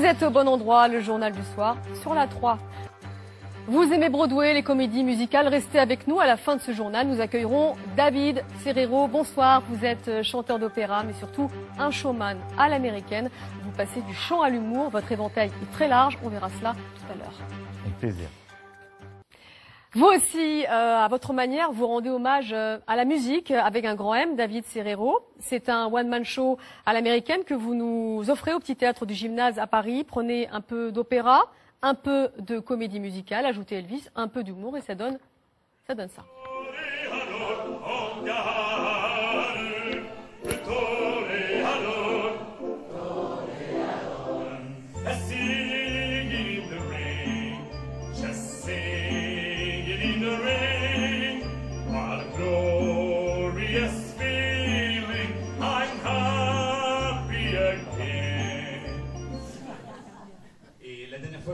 êtes au bon endroit, le journal du soir sur la 3. Vous aimez Broadway, les comédies musicales, restez avec nous. À la fin de ce journal, nous accueillerons David Serrero. Bonsoir, vous êtes chanteur d'opéra, mais surtout un showman à l'américaine. Vous passez du chant à l'humour, votre éventail est très large, on verra cela tout à l'heure. Avec plaisir. Vous aussi, à votre manière, vous rendez hommage à la musique avec un grand M, David Serrero. C'est un one-man show à l'américaine que vous nous offrez au Petit Théâtre du Gymnase à Paris. Prenez un peu d'opéra, un peu de comédie musicale, ajoutez Elvis, un peu d'humour et ça donne ça.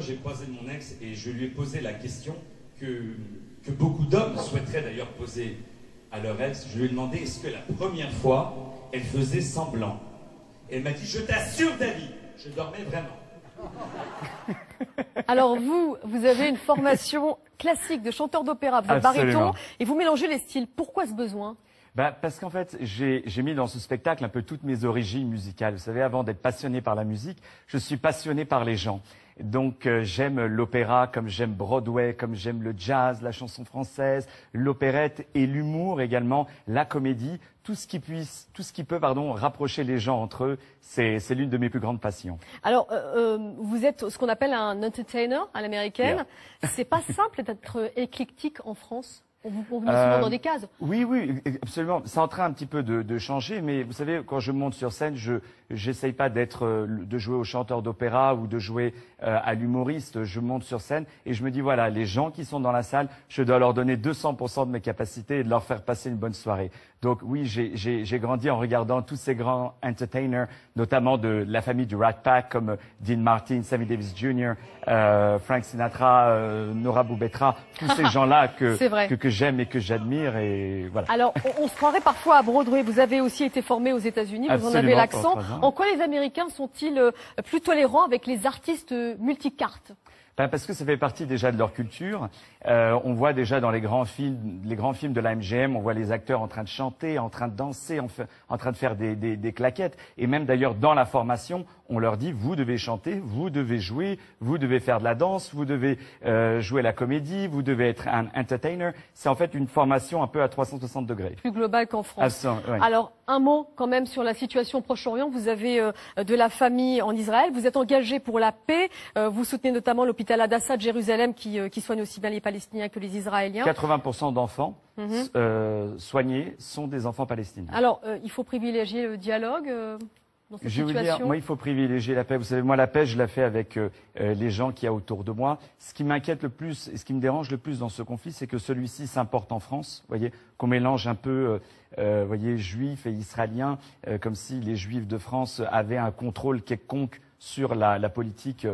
J'ai croisé mon ex et je lui ai posé la question que beaucoup d'hommes souhaiteraient d'ailleurs poser à leur ex. Je lui ai demandé est-ce que la première fois, elle faisait semblant. Et elle m'a dit je t'assure David, je dormais vraiment. Alors vous avez une formation classique de chanteur d'opéra, vous êtes baryton et vous mélangez les styles. Pourquoi ce besoin ? Parce qu'en fait, j'ai mis dans ce spectacle un peu toutes mes origines musicales. Vous savez, avant d'être passionné par la musique, je suis passionné par les gens. Donc j'aime l'opéra comme j'aime Broadway, comme j'aime le jazz, la chanson française, l'opérette et l'humour également, la comédie, tout ce qui peut rapprocher les gens entre eux, c'est l'une de mes plus grandes passions. Alors vous êtes ce qu'on appelle un entertainer à l'américaine. Yeah. C'est pas simple d'être éclectique en France. On vous met souvent dans des cases. Oui, absolument. C'est en train un petit peu de changer, mais vous savez, quand je monte sur scène, j'essaye pas de jouer au chanteur d'opéra ou de jouer à l'humoriste. Je monte sur scène et je me dis voilà, les gens qui sont dans la salle, je dois leur donner 200% de mes capacités et de leur faire passer une bonne soirée. Donc oui, j'ai grandi en regardant tous ces grands entertainers, notamment de la famille du Rat Pack comme Dean Martin, Sammy Davis Jr., Frank Sinatra, Nora Boubettra, tous ces gens-là que j'aime et que j'admire et voilà. Alors, on se croirait parfois à Broadway. Vous avez aussi été formé aux États-Unis, vous en avez l'accent. En quoi les Américains sont-ils plus tolérants avec les artistes multicartes ? Parce que ça fait partie déjà de leur culture. On voit déjà dans les grands films de la MGM, on voit les acteurs en train de chanter, en train de danser, en train de faire des claquettes. Et même d'ailleurs dans la formation, on leur dit vous devez chanter, vous devez jouer, vous devez faire de la danse, vous devez jouer la comédie, vous devez être un entertainer. C'est en fait une formation un peu à 360 degrés. Plus globale qu'en France. Ouais. Alors un mot quand même sur la situation au Proche-Orient. Vous avez de la famille en Israël, vous êtes engagé pour la paix, vous soutenez notamment l'hôpital Hadassah de Jérusalem qui soigne aussi bien les Palestiniens que les Israéliens. 80% d'enfants soignés sont des enfants palestiniens. Alors, il faut privilégier le dialogue dans cette situation. Je veux dire, moi, il faut privilégier la paix. Vous savez, moi, la paix, je la fais avec les gens qu'il y a autour de moi. Ce qui m'inquiète le plus et ce qui me dérange le plus dans ce conflit, c'est que celui-ci s'importe en France. Vous voyez, qu'on mélange un peu, juifs et israéliens, comme si les juifs de France avaient un contrôle quelconque sur la politique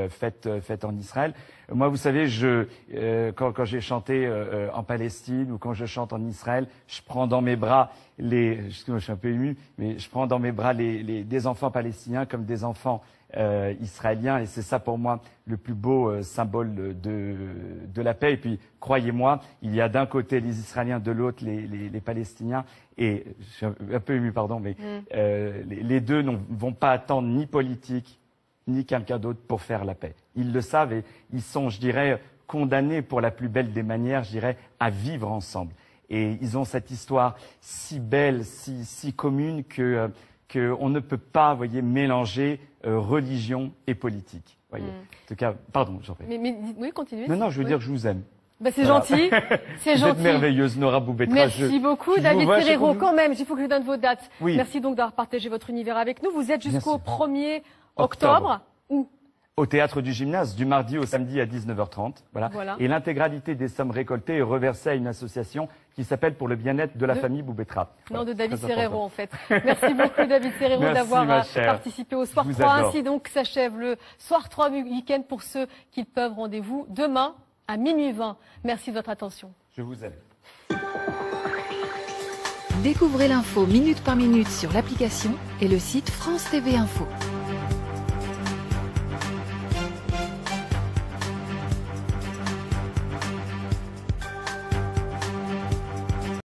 faite en Israël. Moi, vous savez, quand j'ai chanté en Palestine ou quand je chante en Israël, je prends dans mes bras je suis un peu ému, mais je prends dans mes bras des enfants palestiniens comme des enfants israéliens, et c'est ça pour moi le plus beau symbole de la paix. Et puis, croyez-moi, il y a d'un côté les Israéliens, de l'autre les Palestiniens, et je suis un peu ému, pardon, mais les deux ne vont pas attendre ni politique ni quelqu'un d'autre pour faire la paix. Ils le savent et ils sont, je dirais, condamnés pour la plus belle des manières, je dirais, à vivre ensemble. Et ils ont cette histoire si belle, si commune que on ne peut pas, voyez, mélanger religion et politique. Voyez. En tout cas, pardon, j'en fais. Mais oui, continuez. Non, je veux dire que je vous aime. Ben, c'est gentil, c'est gentil. Vous êtes merveilleuse, Nora Boubettra. Merci beaucoup, David Serrero. Quand même, il faut que je donne vos dates. Oui. Merci donc d'avoir partagé votre univers avec nous. Vous êtes jusqu'au 1er octobre. Où ? Au Théâtre du Gymnase, du mardi au samedi à 19h30. Voilà. Et l'intégralité des sommes récoltées est reversée à une association qui s'appelle Pour le bien-être de la famille Boubettra. Non, de David Serrero, en fait. Merci beaucoup, David Serrero, d'avoir participé au Soir 3. Ainsi donc s'achève le Soir 3 week-end pour ceux qui peuvent. Rendez-vous demain à minuit 20. Merci de votre attention. Je vous aime. Découvrez l'info minute par minute sur l'application et le site France TV Info.